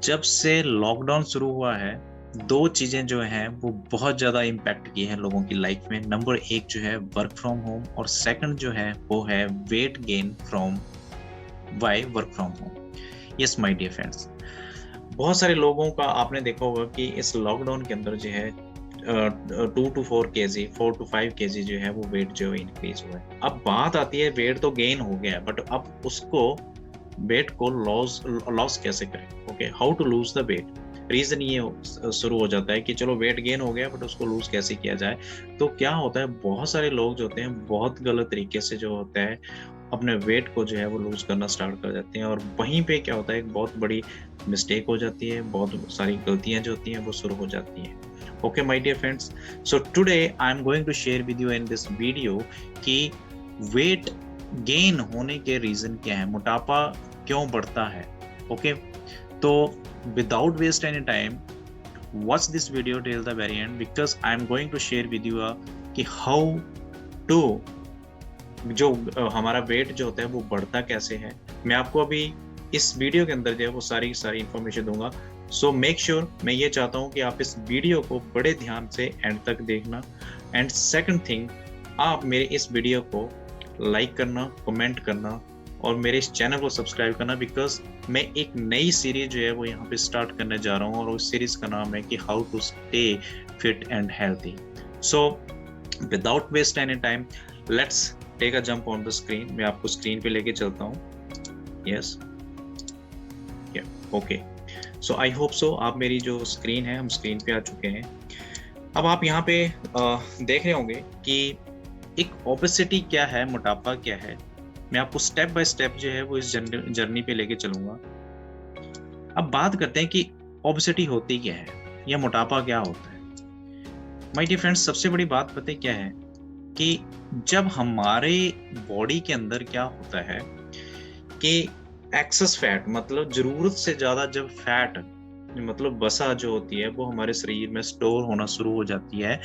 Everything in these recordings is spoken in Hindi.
जब से लॉकडाउन शुरू हुआ है, दो चीजें जो हैं वो बहुत ज्यादा इम्पैक्ट की हैं लोगों की लाइफ में। नंबर एक जो है वर्क फ्रॉम होम, और सेकंड जो है वो है weight gain from by work from home. Yes my dear friends, बहुत सारे लोगों का आपने देखा होगा कि इस लॉकडाउन के अंदर जो है 2 to 4 kg 4 to 5 kg जो है वो वेट जो है इंक्रीज हुआ है। अब बात आती है वेट तो गेन हो गया है, बट अब उसको वेट को लॉस लॉस कैसे करें। Okay, how to lose the weight. Reason ये शुरू हो जाता है कि चलो वेट गेन हो गया बट उसको लूज कैसे किया जाए। तो क्या होता है, बहुत सारे लोग जो होते हैं बहुत गलत तरीके से जो होता है अपने वेट को जो है वो लूज करना स्टार्ट कर जाते हैं, और वहीं पे क्या होता है एक बहुत बड़ी मिस्टेक हो जाती है, बहुत सारी गलतियां जो होती हैं वो शुरू हो जाती हैं। Okay my dear friends, so today I am going to share with you in this video कि वेट गेन होने के रीजन क्या है, मोटापा क्यों बढ़ता है। ओके, तो without waste any time watch this video till the very end, because I am going to share with you कि हाउ टू जो हमारा वेट जो होता है वो बढ़ता कैसे है। मैं आपको अभी इस वीडियो के अंदर जो है वो सारी इंफॉर्मेशन दूंगा। सो मेक श्योर, मैं ये चाहता हूँ कि आप इस वीडियो को बड़े ध्यान से एंड तक देखना। एंड सेकंड थिंग, आप मेरे इस वीडियो को लाइक करना, कमेंट करना और मेरे इस चैनल को सब्सक्राइब करना, बिकॉज मैं एक नई सीरीज जो है वो यहाँ पे स्टार्ट करने जा रहा हूँ, और उस सीरीज का नाम है कि how to stay fit and healthy. So without waste any time, let's take a jump on the screen. मैं आपको स्क्रीन पे लेके चलता हूँ। Yes, okay, so I hope so आप मेरी जो स्क्रीन है, हम स्क्रीन पे आ चुके हैं। अब आप यहाँ पे देख रहे होंगे कि एक ओबेसिटी क्या है, मोटापा क्या है। मैं आपको स्टेप बाय स्टेप जो है वो इस जर्नी पे लेके चलूंगा। अब बात करते हैं कि ओबेसिटी होती क्या है या मोटापा क्या होता है। माय डियर फ्रेंड्स, सबसे बड़ी बात पता है क्या है कि जब हमारे बॉडी के अंदर क्या होता है कि एक्सेस फैट, मतलब जरूरत से ज्यादा जब फैट मतलब वसा जो होती है वो हमारे शरीर में स्टोर होना शुरू हो जाती है,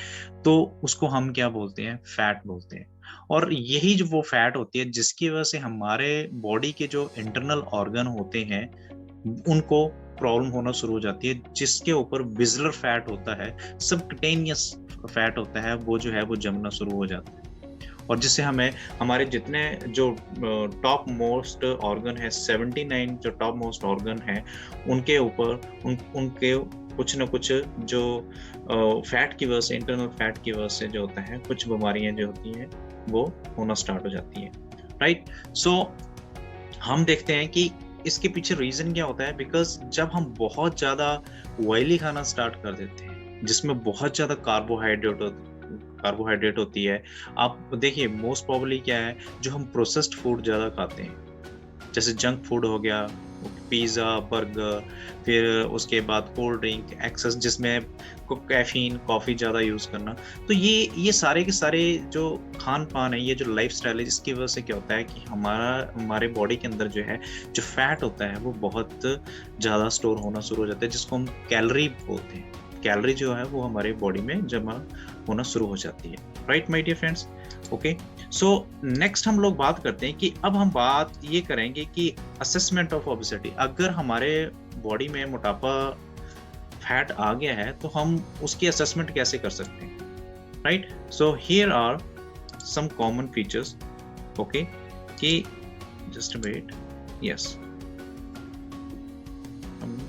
तो उसको हम क्या बोलते हैं, फैट बोलते हैं। और यही जो वो फैट होती है जिसकी वजह से हमारे बॉडी के जो इंटरनल ऑर्गन होते हैं उनको प्रॉब्लम होना शुरू हो जाती है। जिसके ऊपर विजलर फैट होता है, सबकटेनियस फैट होता है, वो जो है वो जमना शुरू हो जाता है। और जिससे हमें हमारे जितने जो टॉप मोस्ट ऑर्गन है, 79 जो टॉप मोस्ट ऑर्गन है, उनके ऊपर उनके कुछ न कुछ जो फैट की वजह से, इंटरनल फैट की वजह से जो होता है कुछ बीमारियां जो होती हैं वो होना स्टार्ट हो जाती है। राइट, सो हम देखते हैं कि इसके पीछे रीजन क्या होता है। बिकॉज जब हम बहुत ज्यादा ऑयली खाना स्टार्ट कर देते हैं जिसमें बहुत ज्यादा कार्बोहाइड्रेट होती है। आप देखिए मोस्ट प्रोबेबली क्या है, जो हम प्रोसेस्ड फूड ज्यादा खाते हैं, जैसे जंक फूड हो गया, पिज्ज़ा, बर्गर, फिर उसके बाद कोल्ड ड्रिंक एक्सेस जिसमें कैफीन, कॉफ़ी ज़्यादा यूज़ करना। तो ये सारे के सारे जो खान पान है, ये जो लाइफ स्टाइल है, जिसकी वजह से क्या होता है कि हमारे बॉडी के अंदर जो है जो फैट होता है वो बहुत ज़्यादा स्टोर होना शुरू हो जाता है, जिसको हम कैलोरी बोलते हैं। कैलोरी जो है वो हमारे बॉडी में जमा होना शुरू हो जाती है। Right my dear friends, okay. So next हम लोग बात करते हैं कि अब हम बात ये करेंगे कि असेसमेंट ऑफ ओबेसिटी। अगर हमारे बॉडी में मोटापा, फैट आ गया है तो हम उसकी असेसमेंट कैसे कर सकते हैं। Right, so here are some common features. Okay, कि just wait, yes,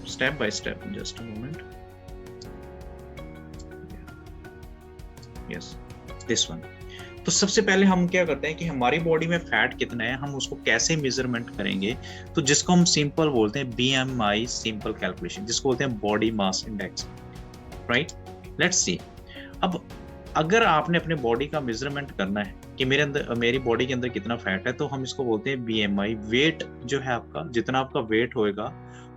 step by step, just a moment, yes, this one. तो सबसे पहले हम क्या करते हैं कि हमारी बॉडी में फैट कितना है, हम उसको कैसे मेजरमेंट करेंगे। तो जिसको हम सिंपल बोलते हैं BMI, सिंपल कैलकुलेशन, जिसको बोलते हैं body mass index. Right, let's see. अब अगर आपने अपने बॉडी का मेजरमेंट करना है कि मेरी बॉडी के अंदर कितना फैट है, तो हम इसको बोलते हैं BMI। वेट जो है आपका, जितना आपका वेट होएगा,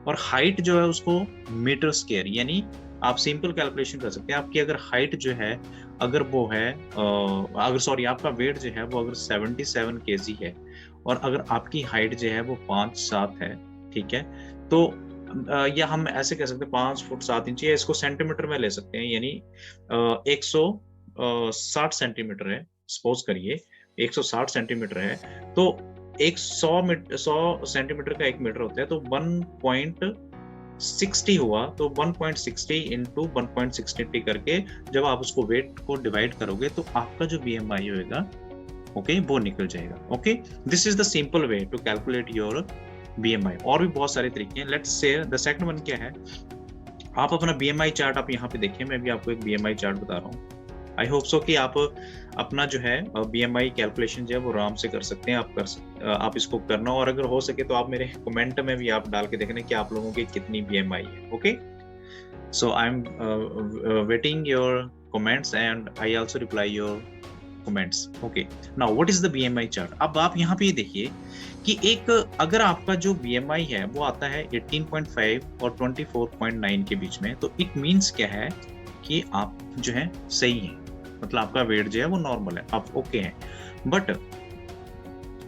और हाइट जो है उसको मीटर स्क्वायर, यानी आप सिंपल कैलकुलेशन कर सकते हैं। आपकी अगर हाइट जो है, अगर वो है अगर सॉरी आपका वेट जो है वो अगर 77 kg है, और अगर आपकी हाइट जो है वो 5'7" है, ठीक है, तो या हम ऐसे कह सकते हैं 5 फुट 7 इंच, या इसको सेंटीमीटर में ले सकते हैं, यानी 160 सेंटीमीटर है। सपोज करिए 160 सेंटीमीटर है, तो एक 100 सेंटीमीटर का 1 मीटर होता है, तो 1.5 60 हुआ तो 1.60 इंटू 1.60 करके जब आप उसको वेट को डिवाइड करोगे तो आपका जो BMI होगा ओके वो निकल जाएगा। Okay, this is the simple way to calculate your BMI। और भी बहुत सारे तरीके हैं। Let's say the second one क्या है, आप अपना BMI चार्ट आप यहाँ पे देखिए, मैं भी आपको एक BMI चार्ट बता रहा हूँ। आई होप सो कि आप अपना जो है BMI कैलकुलेशन जो है वो आराम से कर सकते हैं। आप इसको करना, और अगर हो सके तो आप मेरे कमेंट में भी आप डाल के देखना कि आप लोगों की कितनी BMI है। Okay, so I am waiting your comments and I also reply your comments. Okay, now what is the BMI chart. अब आप यहाँ पे ये देखिए कि एक अगर आपका जो BMI है वो आता है 18.5 और 24.9 के बीच में, तो इट मीन्स क्या है कि आप जो है सही है, मतलब आपका वेट जो है वो नॉर्मल है, आप ओके हैं। बट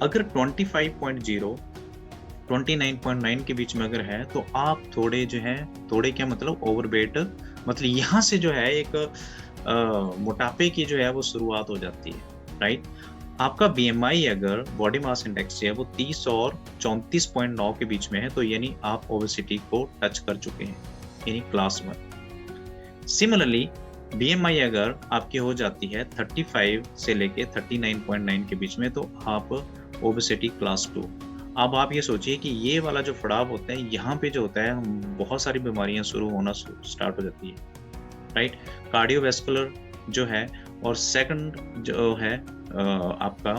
अगर 25.0 29.9 के बीच में अगर है तो आप थोड़े जो है, थोड़े क्या मतलब ओवरवेट, मतलब यहाँ से जो है एक मोटापे की जो है वो शुरुआत हो जाती है, राइट। आपका BMI अगर बॉडी मास इंडेक्स है वो 30 और 34.9 के बीच में है, तो यानी आप ओबेसिटी को टच कर चुके हैं, यानी क्लास 1। सिमिलरली BMI अगर आपकी हो जाती है 35 से लेके 39.9 के बीच में, तो आप ओबेसिटी क्लास 2। अब आप ये सोचिए कि ये वाला जो पड़ाव होता है, यहाँ पे जो होता है बहुत सारी बीमारियां शुरू होना स्टार्ट हो जाती है, राइट। कार्डियोवैस्कुलर जो है, और सेकंड जो है आपका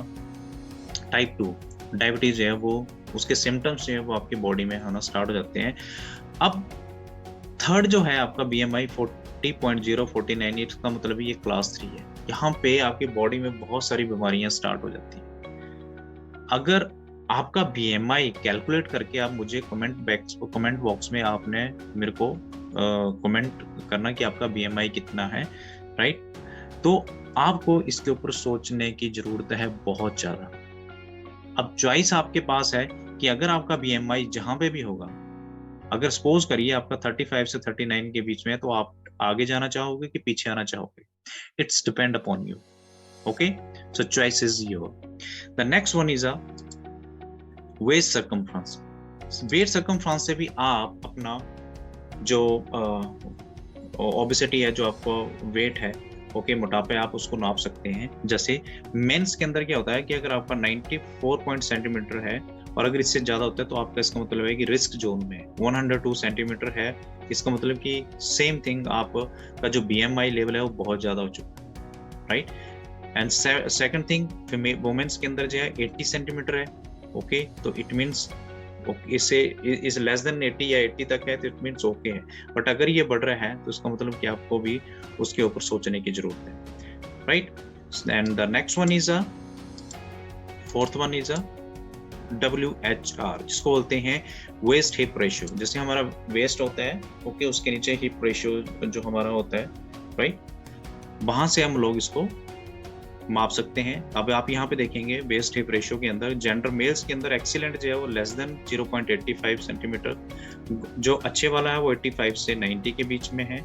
टाइप 2 डायबिटीज है, वो उसके सिम्टम्स जो है वो आपकी बॉडी में आना स्टार्ट हो जाते हैं। अब थर्ड जो है आपका BMI 40.0 49, इसका मतलब ये क्लास 3 है। यहाँ पे आपकी बॉडी में बहुत सारी बीमारियां स्टार्ट हो जाती हैं। अगर आपका BMI कैलकुलेट करके आप मुझे कमेंट बॉक्स में आपने मेरे को कमेंट करना कि आपका BMI कितना है, राइट। तो आपको इसके ऊपर सोचने की जरूरत है बहुत ज्यादा। अब चॉइस आपके पास है कि अगर आपका BMI जहां पे भी होगा, अगर सपोज करिए आपका 35 से 39 के बीच में है, तो आप आगे जाना चाहोगे कि पीछे आना चाहोगे, it's depend upon you. Okay, so choice is your. The next one is a waist circumference. Waist circumference से भी आप अपना जो ओबेसिटी है, जो आपका वेट है, ओके, मोटापे, आप उसको नाप सकते हैं। जैसे मेंस के अंदर क्या होता है कि अगर आपका 94 सेंटीमीटर है और अगर इससे ज्यादा होता है तो आपका इसका मतलब है कि रिस्क जोन में 102 सेंटीमीटर है, इसका मतलब कि सेम थिंग आपका जो BMI लेवल है वो बहुत ज्यादा हो चुका है, right. And second thing, women's के अंदर जो है 80 सेंटीमीटर है, ओके, तो इट मीन्स इससे इज लेस देन 80 या 80 तक है तो इट मीन्स ओके है। बट अगर ये बढ़ रहा है तो इसका मतलब कि आपको भी उसके ऊपर सोचने की जरूरत है, right. And the next one is a fourth one is a WHR, जिसको बोलते हैं वेस्ट हिप रेशियो। जैसे हमारा वेस्ट होता है, ओके, उसके नीचे हिप रेशियो जो हमारा होता है, राइट, वहां से हम लोग इसको माप सकते हैं। अब आप यहाँ पे देखेंगे वेस्ट हिप रेशियो के अंदर जेंडर मेल्स के अंदर एक्सीलेंट जो है वो लेस देन 0.85 सेंटीमीटर, जो अच्छे वाला है वो 85 से 90 के बीच में है,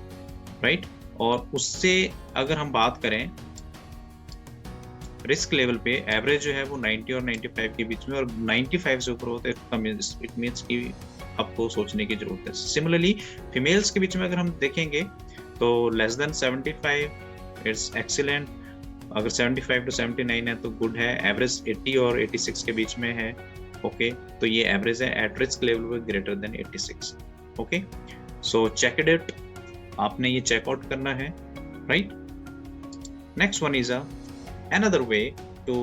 राइट। और उससे अगर हम बात करें रिस्क लेवल पे, एवरेज जो है वो 90 और 95 के बीच में, और 95 से ऊपर होता है इट मीन्स कि आपको सोचने की जरूरत है। सिमिलरली फीमेल्स के बीच में अगर हम देखेंगे तो लेस देन 75 इट्स एक्सीलेंट, अगर 75 to 79 है तो गुड है, एवरेज 80 और 86 के बीच में है, ओके, तो ये एवरेज है। एट रिस्क लेवल पे greater than 86, okay. So check it, आपने ये चेकआउट करना है, right. Next one is another way to,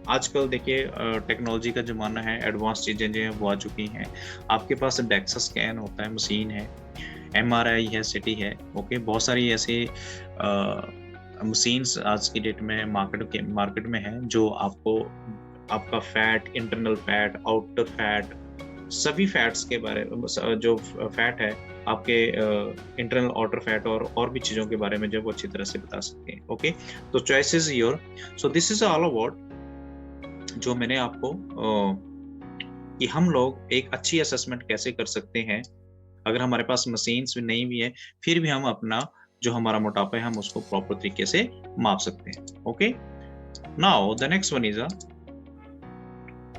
आजकल देखिए टेक्नोलॉजी का जमाना है, एडवांस चीजें जो है वो आ चुकी हैं। आपके पास डेक्सा स्कैन होता है, मशीन है, MRI है, सिटी है, ओके, बहुत सारी ऐसी मशीन्स आज की डेट में मार्केट में है जो आपको आपका fat, internal fat, outer fat, सभी फैट्स के बारे में, जो फैट है आपके इंटरनल आउटर फैट और भी चीजों के बारे में जो वो अच्छी तरह से बता सकते हैं, ओके। तो choice is your. So this is all about जो मैंने आपको कि हम लोग एक अच्छी असेसमेंट कैसे कर सकते हैं अगर हमारे पास मशीन्स भी नहीं भी है, फिर भी हम अपना जो हमारा मोटापा है हम उसको प्रॉपर तरीके से माप सकते हैं, okay. Now the next one is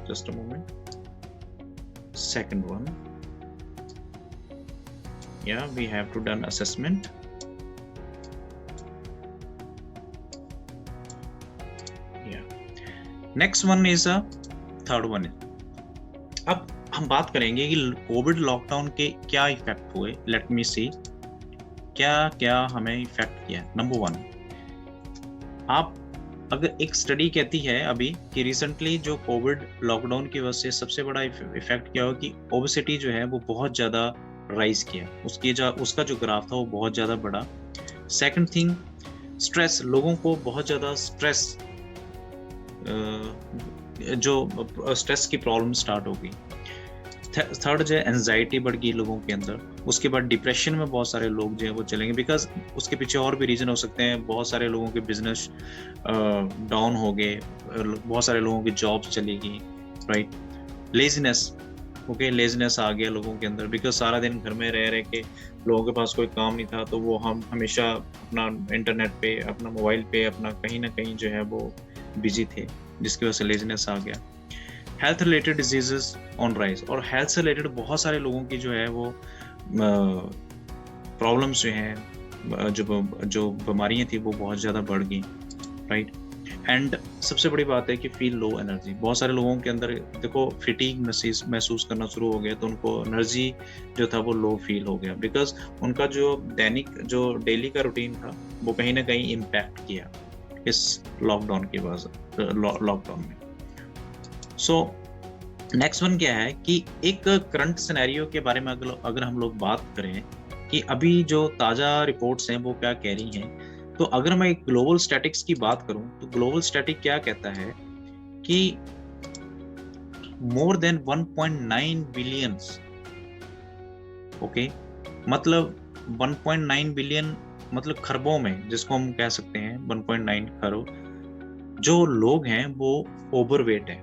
just a moment, second one, Yeah, we have to done assessment. Yeah. Next one is a third one. अब हम बात करेंगे कि कोविड लॉकडाउन के क्या इफेक्ट हुए. लेट मी सी क्या क्या हमें इफेक्ट किया. नंबर 1, आप अगर एक स्टडी कहती है अभी कि रिसेंटली जो कोविड लॉकडाउन की वजह से सबसे बड़ा इफेक्ट क्या हुआ कि ओबेसिटी जो है वो बहुत ज़्यादा राइज किया. उसका जो ग्राफ था वो बहुत ज़्यादा बढ़ा. सेकंड थिंग, स्ट्रेस, लोगों को बहुत ज़्यादा स्ट्रेस की प्रॉब्लम स्टार्ट हो गई. थर्ड जो है एंजाइटी बढ़ गई लोगों के अंदर. उसके बाद डिप्रेशन में बहुत सारे लोग जो है वो चलेंगे, बिकॉज उसके पीछे और भी रीजन हो सकते हैं. बहुत सारे लोगों के बिजनेस डाउन हो गए, बहुत सारे लोगों की जॉब्स चली गई, राइट. लेजीनेस, ओके, लेजीनेस आ गया लोगों के अंदर, बिकॉज सारा दिन घर में रह के लोगों के पास कोई काम नहीं था, तो वो हम हमेशा अपना इंटरनेट पे, अपना मोबाइल पे, अपना कहीं ना कहीं जो है वो बिजी थे, जिसकी वजह से लेजीनेस आ गया. Health related diseases on rise, और हेल्थ से रिलेटेड बहुत सारे लोगों की जो है वो प्रॉब्लम्स जो हैं, जो बीमारियां थी वो बहुत ज़्यादा बढ़ गई, राइट. एंड सबसे बड़ी बात है कि फील लो एनर्जी. बहुत सारे लोगों के अंदर देखो फिटीग महसूस करना शुरू हो गया, तो उनको एनर्जी जो था वो लो फील हो गया, बिकॉज उनका जो डेली का रूटीन था वो कहीं ना कहीं इम्पैक्ट किया इस लॉकडाउन की वजह लॉकडाउन में. सो नेक्स्ट वन क्या है कि एक करंट सिनेरियो के बारे में अगर हम लोग बात करें कि अभी जो ताज़ा रिपोर्ट्स हैं वो क्या कह रही हैं, तो अगर मैं एक ग्लोबल स्टैटिक्स की बात करूं तो ग्लोबल स्टैटिक क्या कहता है कि मोर देन 1.9 बिलियंस, ओके, मतलब 1.9 बिलियन मतलब खरबों में, जिसको हम कह सकते हैं 1.9 खरब जो लोग हैं वो ओवरवेट है.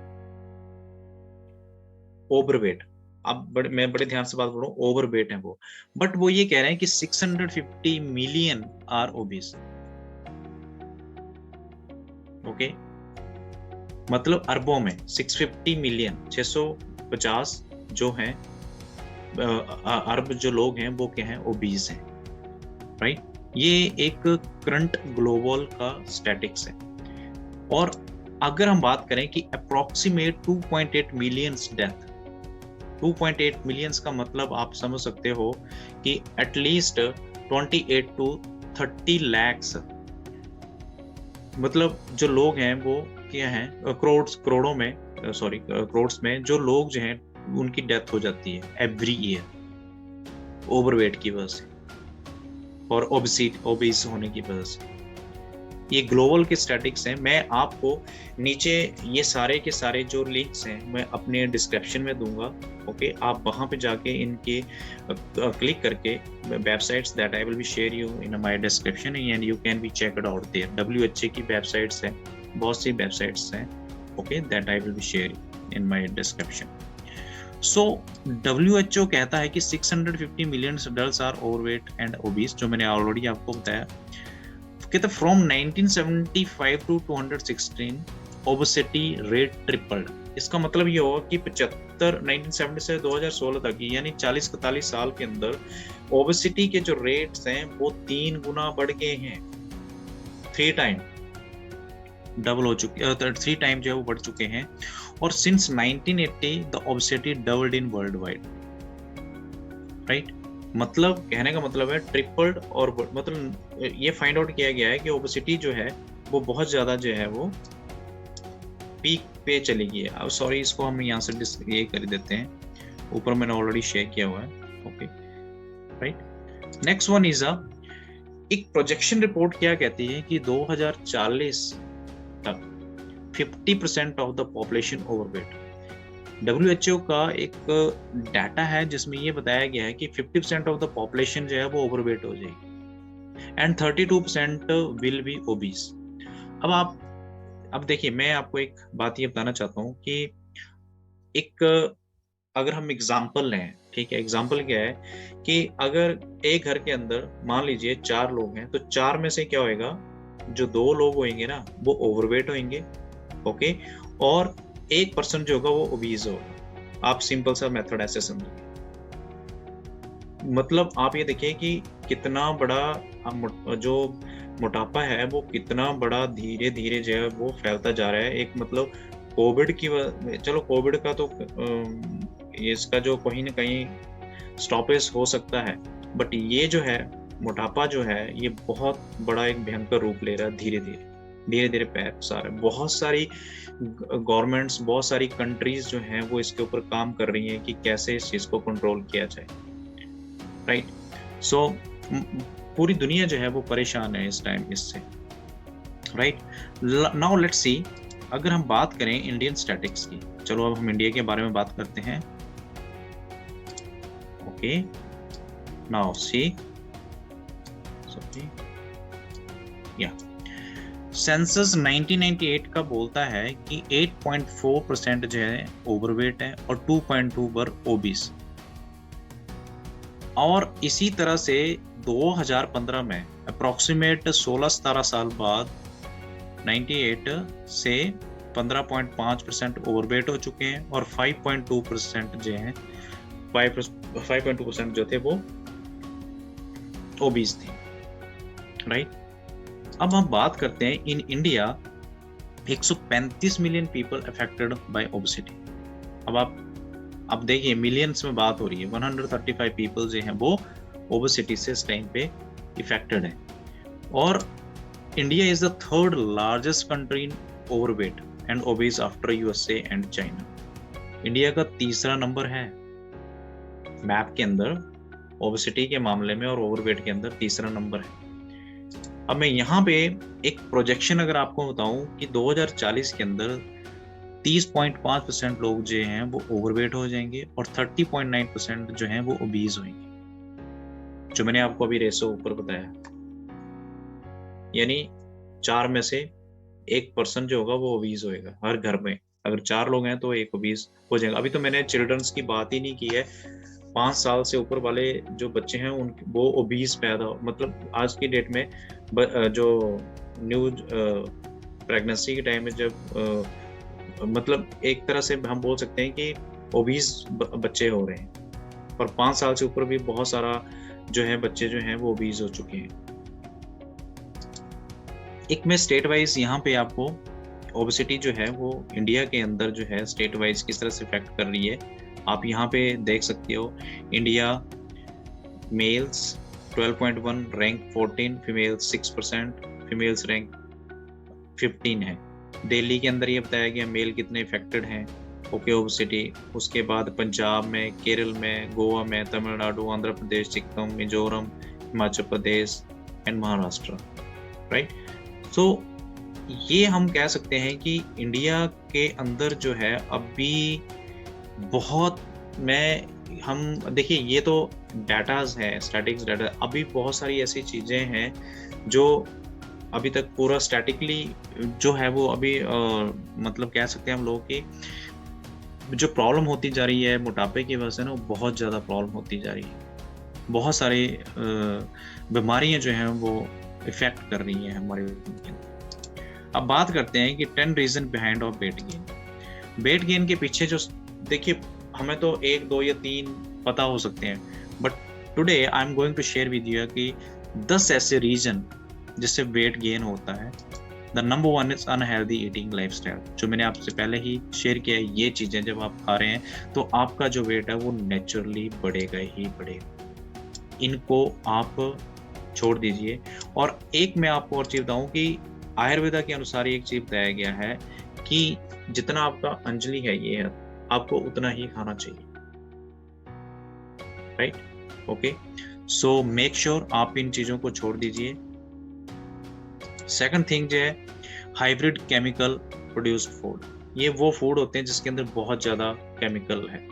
ओवरवेट, अब मैं बड़े ध्यान से बात कर रहा हूँ, ओवरवेट है वो. बट वो ये कह रहे हैं कि 650 मिलियन आर ओबीस, ओके, मतलब अरबों में 650 मिलियन, 650 जो हैं अरब जो लोग हैं वो क्या हैं, ओबीस हैं, राइट. ये एक करंट ग्लोबल का स्टैटिक्स है. और अगर हम बात करें कि अप्रोक्सीमेट 2.8 मिलियंस डेथ, 2.8 मिलियंस का मतलब आप समझ सकते हो कि एटलीस्ट 28 to 30 lakhs, मतलब जो लोग हैं वो क्या हैं, करोड़ों में जो लोग जो हैं उनकी डेथ हो जाती है एवरी ईयर ओवरवेट की वजह से और ओबीस होने की वजह से. ये ग्लोबल के स्टैटिक्स हैं. मैं आपको नीचे ये सारे के सारे जो लिंक्स हैं मैं अपने डिस्क्रिप्शन में दूंगा, ओके. आप वहाँ पे जाके इनके क्लिक करके websites that I will be share you in my description and you can be check it out there. WHO की वेबसाइट्स हैं, बहुत सी वेबसाइट्स हैं, okay, that I will be share in my description. So WHO कहता है कि 650 million adults are overweight and obese, जो मैंने ऑलरेडी आपको बताया. कहते from 1975 to 2016 obesity rate tripled. इसका मतलब ये होगा कि 1970 से 2016 तक, यानी 40-41 साल के अंदर ओबेसिटी के जो रेट्स हैं वो 3 गुना बढ़ गए हैं. 3 टाइम डबल हो चुके, 3 टाइम जो है वो बढ़ चुके हैं. और since 1980 the obesity doubled in world wide, right. मतलब कहने का मतलब है ट्रिपल्ड, और मतलब ये फाइंड आउट किया गया है कि ओबेसिटी जो है वो बहुत ज्यादा जो है वो पीक पे चली गई है. अब सॉरी, इसको हम यहाँ से ये कर देते हैं, ऊपर मैंने ऑलरेडी शेयर किया हुआ है, okay, right. Next one is एक प्रोजेक्शन रिपोर्ट क्या कहती है कि 2040 तक 50% of the population overweight. WHO का एक डाटा है जिसमें ये बताया गया है कि 50% ऑफ द पॉपुलेशन जो है वो ओवरवेट हो जाएगी एंड 32% विल बी ओबीस. अब देखिए, मैं आपको एक बात ये बताना चाहता हूँ कि एक अगर हम एग्जाम्पल लें, ठीक है, एग्जाम्पल क्या है कि अगर एक घर के अंदर मान लीजिए 4 लोग हैं, तो 4 में से क्या होएगा, जो 2 लोग होंगे ना वो ओवरवेट होंगे, ओके, और 1 पर्सन जो होगा वो ओबीज होगा. आप सिंपल सा मेथड ऐसे समझो. मतलब आप ये देखिए कि कितना बड़ा जो मोटापा है वो कितना बड़ा धीरे धीरे जो है वो फैलता जा रहा है। एक मतलब कोविड की चलो कोविड का तो इसका जो कहीं ना कहीं स्टॉपेज हो सकता है, बट ये जो है मोटापा जो है ये बहुत बड़ा एक भयंकर रूप ले रहा है धीरे धीरे धीरे धीरे पसार रहा है। बहुत सारी गवर्नमेंट्स, बहुत सारी कंट्रीज जो हैं वो इसके ऊपर काम कर रही हैं कि कैसे इस चीज को कंट्रोल किया जाए, राइट। सो पूरी दुनिया जो है वो परेशान है इस टाइम इससे, राइट। नाउ लेट्स सी, अगर हम बात करें इंडियन स्टैटिक्स की, चलो अब हम इंडिया के बारे में बात करते हैं। ओके, नाउ सी, या सेंसस 1998 का बोलता है कि 8.4% जो है ओवरवेट है और 2.2 पर ओबीस। और इसी तरह से 2015 में अप्रोक्सीमेट 16-17 साल बाद 98 से 15.5% ओवरवेट हो चुके हैं और 5.2% जो है 5.2% जो थे वो ओबीस थे, राइट। अब हम बात करते हैं in India 135 million people affected by obesity. अब देखिए मिलियंस में बात हो रही है, 135 पीपल जो हैं वो ओबेसिटी से इस टाइम पे इफेक्टेड है। और India is the third largest country in overweight and obese after USA and China. India का तीसरा नंबर है मैप के अंदर ओबेसिटी के मामले में और ओवरवेट के अंदर तीसरा नंबर है। अब मैं यहाँ पे एक प्रोजेक्शन अगर आपको बताऊं कि 2040 के अंदर 30.5% लोग जो हैं वो ओवरवेट हो जाएंगे और 30.9% जो हैं वो ओबीज होंगे, जो मैंने आपको अभी रेशो ऊपर बताया। यानी 4 में से 1% जो होगा वो ओबीज होएगा हर घर में। अगर 4 लोग हैं तो 1 ओबीज हो जाएगा। अभी तो मैंने चिल्ड्रंस की बात ही नहीं की है। 5 साल से ऊपर वाले जो बच्चे हैं उन वो ओबीज पैदा मतलब आज की डेट में जो न्यू प्रेगनेंसी के टाइम में जब मतलब एक तरह से हम बोल सकते हैं कि ओबीज बच्चे हो रहे हैं। और 5 साल से ऊपर भी बहुत सारा जो है बच्चे जो हैं वो ओबीज हो चुके हैं। एक मैं स्टेट वाइज यहाँ पे आपको ओबेसिटी जो है वो इंडिया के अंदर जो है स्टेट वाइज किस तरह से इफेक्ट कर रही है आप यहाँ पे देख सकते हो। India males 12.1 rank 14, females 6%, females rank 15 है। दिल्ली के अंदर ये बताया गया मेल कितने इफेक्टेड हैं ओके ओबेसिटी। उसके बाद पंजाब में, केरल में, गोवा में, तमिलनाडु, आंध्र प्रदेश, सिक्किम, मिजोरम, हिमाचल प्रदेश एंड महाराष्ट्र, राइट। सो ये हम कह सकते हैं कि इंडिया के अंदर जो है अभी बहुत हम देखिए ये तो डाटाज है, स्टैटिक्स डाटा। अभी बहुत सारी ऐसी चीज़ें हैं जो अभी तक पूरा स्टैटिकली जो है वो अभी मतलब कह सकते हैं हम लोग की जो प्रॉब्लम होती जा रही है मोटापे की वजह से ना, बहुत ज़्यादा प्रॉब्लम होती जा रही है। बहुत सारी बीमारियां जो हैं वो इफेक्ट कर रही हैं हमारे। अब बात करते हैं कि 10 reason behind of weight gain. Weight gain के पीछे जो देखिए हमें तो 1, 2 या 3 पता हो सकते हैं, but today I am going to share with you कि 10 ऐसे रीजन जिससे वेट गेन होता है। The number 1 is unhealthy eating lifestyle, जो मैंने आपसे पहले ही शेयर किया है। ये चीजें जब आप खा रहे हैं तो आपका जो वेट है वो नेचुरली बढ़ेगा ही बढ़ेगा। इनको आप छोड़ दीजिए। और एक मैं आपको और चीज बताऊं कि आयुर्वेदा के अनुसार एक चीज बताया गया है कि जितना आपका अंजलि है ये है आपको उतना ही खाना चाहिए, right. Okay, so make sure आप इन चीजों को छोड़ दीजिए। सेकंड थिंग जो है हाइब्रिड केमिकल प्रोड्यूस्ड फूड। ये वो फूड होते हैं जिसके अंदर बहुत ज्यादा केमिकल है।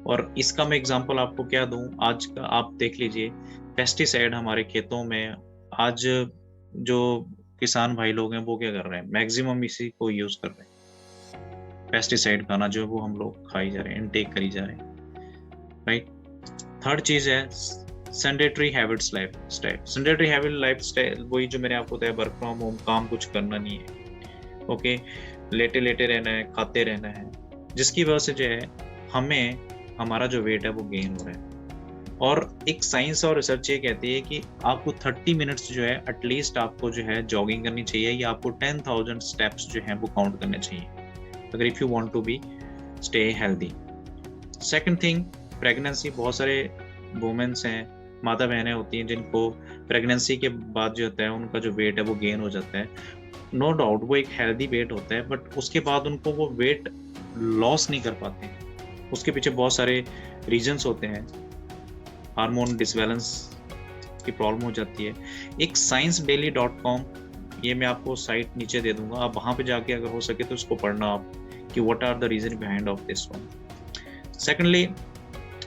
और इसका मैं एग्जांपल आपको क्या दूं, आज का आप देख लीजिए पेस्टिसाइड हमारे खेतों में। आज जो किसान भाई लोग हैं वो क्या कर रहे हैं, मैक्सिमम इसी को यूज कर रहे हैं। पेस्टिसाइड खाना जो वो हम लोग खाई जा रहे हैं, इनटेक करी जा रहे हैं, राइट। थर्ड चीज है sedentary habits lifestyle. Sedentary habit lifestyle वही जो मैंने आपको बताया, वर्क फ्रॉम होम, काम कुछ करना नहीं है, ओके, लेटे लेटे रहना है, खाते रहना है, जिसकी वजह से जो है हमें हमारा जो वेट है वो गेन हो रहा है। और एक साइंस और रिसर्च ये कहती है कि आपको 30 मिनट्स जो है एटलीस्ट आपको जो है जॉगिंग करनी चाहिए, या आपको 10,000 स्टेप्स जो हैं वो काउंट करने चाहिए, अगर if you want to be stay healthy. Second thing, pregnancy. बहुत सारे वुमेन्स हैं, माता बहनें होती हैं जिनको प्रेगनेंसी के बाद जो होता है उनका जो वेट है वो गेन हो जाता है। नो डाउट वो एक हेल्दी वेट होता है, बट उसके बाद उनको वो वेट लॉस नहीं कर पाते हैं। उसके पीछे बहुत सारे रीजंस होते हैं। हार्मोन डिसबैलेंस की प्रॉब्लम हो जाती है। एक sciencedaily.com, ये मैं आपको साइट नीचे दे दूंगा, आप वहाँ पे जाके अगर हो सके तो उसको पढ़ना आप कि what are the reason behind of this one. Secondly,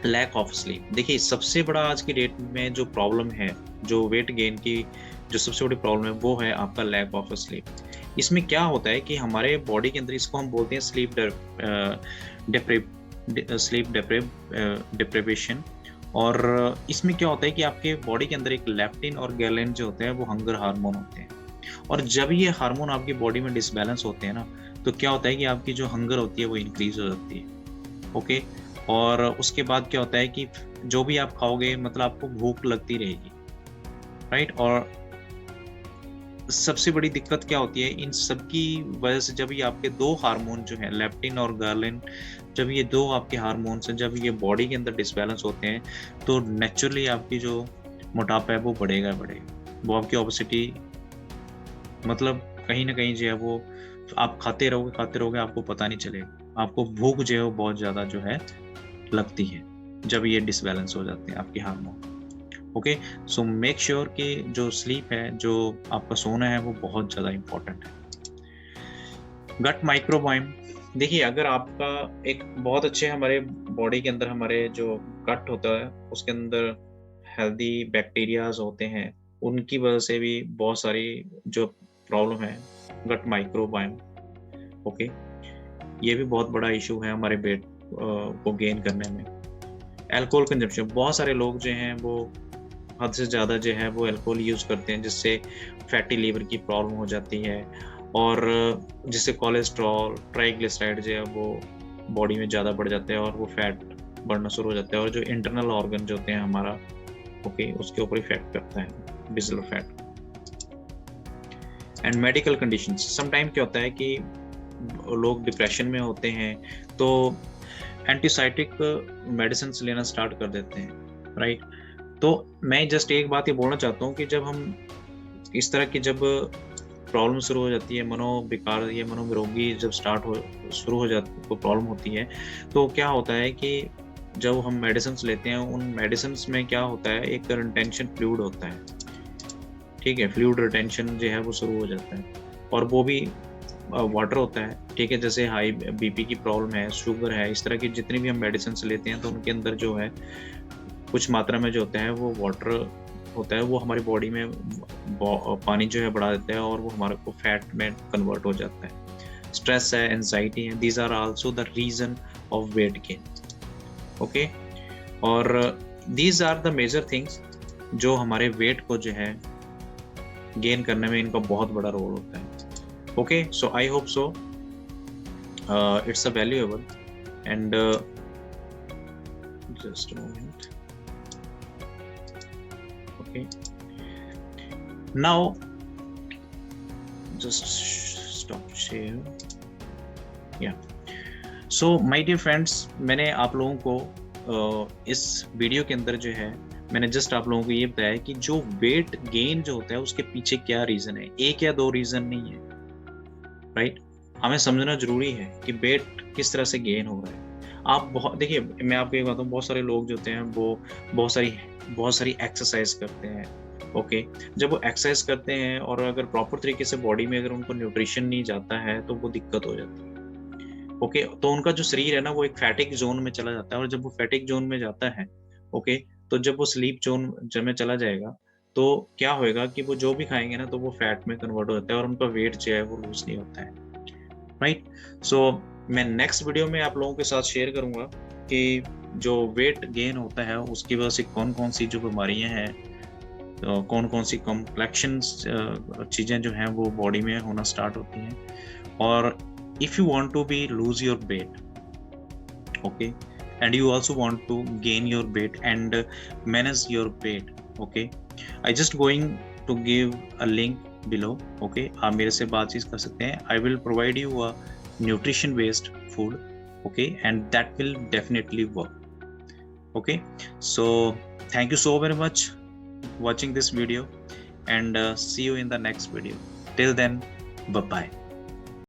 lack of sleep. देखिए सबसे बड़ा आज की डेट में जो प्रॉब्लम है, जो वेट गेन की जो सबसे बड़ी प्रॉब्लम है वो है आपका लैक ऑफ स्लीप। इसमें क्या होता है कि हमारे बॉडी के अंदर, इसको हम बोलते हैं स्लीप डिप्रेवेशन। और इसमें क्या होता है कि आपके बॉडी के अंदर एक लेप्टिन और गैलेन जो होते हैं वो हंगर हार्मोन होते हैं, और जब ये हार्मोन आपकी बॉडी में डिसबैलेंस होते हैं ना, तो क्या होता है कि आपकी जो हंगर होती है वो इंक्रीज हो जाती है। ओके, और उसके बाद क्या होता है कि जो भी आप खाओगे मतलब आपको भूख लगती रहेगी, राइट। और सबसे बड़ी दिक्कत क्या होती है इन सब की वजह से, जब ये आपके दो हार्मोन जो हैं लेप्टिन और गर्लिन, जब ये दो आपके हार्मोन्स हैं, जब ये बॉडी के अंदर डिसबैलेंस होते हैं, तो नेचुरली आपकी जो मोटापा है वो बढ़ेगा, वो आपकी ओबेसिटी, मतलब कहीं ना कहीं जो है वो आप खाते रहोगे आपको पता नहीं चलेगा, आपको भूख जो है वो बहुत ज़्यादा जो है लगती है जब ये डिसबैलेंस हो जाते हैं आपके hormone. Okay, so make sure कि जो स्लीप है, जो आपका सोना है, वो बहुत ज़्यादा इम्पोर्टेंट है। गट माइक्रोबाइम। देखिए अगर आपका एक बहुत अच्छे हमारे बॉडी के अंदर हमारे जो गट होता है उसके अंदर हेल्दी बैक्टीरियाज होते हैं, उनकी वजह से भी बहुत सारी जो प्रॉब्लम है गट माइक्रोबाइम। ओके, ये भी बहुत बड़ा इशू है हमारे वेट को गेन करने में। अल्कोहल कंजप्शन, बहुत सारे लोग जो हैं वो हद से ज़्यादा जो है वो अल्कोहल यूज़ करते हैं, जिससे फैटी लीवर की प्रॉब्लम हो जाती है, और जिससे कोलेस्ट्रॉल, ट्राइग्लिसराइड जो है वो बॉडी में ज़्यादा बढ़ जाते हैं और वो फैट बढ़ना शुरू हो जाता है, और जो इंटरनल ऑर्गन जो होते हैं हमारा, ओके, उसके ऊपर इफेक्ट करता है visible fat. And medical conditions, sometime क्या होता है कि लोग डिप्रेशन में होते हैं तो एंटीसाइटिक मेडिसिन लेना स्टार्ट कर देते हैं, राइट। तो मैं जस्ट एक बात ये बोलना चाहता हूँ कि जब हम इस तरह की जब प्रॉब्लम शुरू हो जाती है, मनोविकार या मनोविरोगी जब शुरू हो जाती है, प्रॉब्लम होती है, तो क्या होता है कि जब हम मेडिसिन लेते हैं, उन मेडिसिन में क्या होता है, एक रिटेंशन फ्लूइड होता है, ठीक है, फ्लूइड रिटेंशन जो है वो शुरू हो जाता है, और वो भी वाटर होता है, ठीक है। जैसे हाई बीपी की प्रॉब्लम है, शुगर है, इस तरह की जितनी भी हम मेडिसिन लेते हैं तो उनके अंदर जो है कुछ मात्रा में जो होता है वो वाटर होता है, वो हमारी बॉडी में पानी जो है बढ़ा देता है और वो हमारे को फैट में कन्वर्ट हो जाता है। स्ट्रेस है, एंजाइटी है, these are also the reason of weight gain. Okay, और these are the major things जो हमारे वेट को जो है गेन करने में इनका बहुत बड़ा रोल होता है। Okay, so I hope so it's a valuable and just a moment. Okay, now just stop share. Yeah, so my dear friends, मैंने आप लोगों को इस वीडियो के अंदर जो है मैंने जस्ट आप लोगों को ये बताया कि जो वेट गेन जो होता है उसके पीछे क्या रीजन है, एक या दो रीजन नहीं है, राइट। हमें समझना जरूरी है कि वेट किस तरह से गेन हो रहा है। आप बहुत देखिए, मैं आपको एक बात बताऊं, बहुत सारे लोग जो होते हैं वो बहुत सारी एक्सरसाइज करते हैं। ओके, जब वो एक्सरसाइज करते हैं और अगर प्रॉपर तरीके से बॉडी में अगर उनको न्यूट्रिशन नहीं जाता है तो वो दिक्कत हो जाती है। ओके, तो उनका जो शरीर है ना वो एक फैटिक जोन में चला जाता है, और जब वो फैटिक जोन में जाता है, ओके, तो जब वो स्लीप जोन में चला जाएगा तो क्या होएगा कि वो जो भी खाएंगे ना तो वो फैट में कन्वर्ट हो जाता है और उनका वेट जो है वो लूज नहीं होता है, राइट। सो मैं नेक्स्ट वीडियो में आप लोगों के साथ शेयर करूंगा कि जो वेट गेन होता है उसकी वजह से कौन कौन सी जो बीमारियां हैं, तो कौन कौन सी कॉम्प्लेक्शंस चीज़ें जो हैं वो बॉडी में होना स्टार्ट होती हैं। और if you want to be lose your weight, okay, and you also want to gain your weight and manage your weight, okay, I just going to give a link below, okay, आप मेरे से बातचीत कर सकते हैं. I will provide you a nutrition based food, okay, and that will definitely work, okay. So thank you so very much watching this video, and see you in the next video. Till then, bye bye.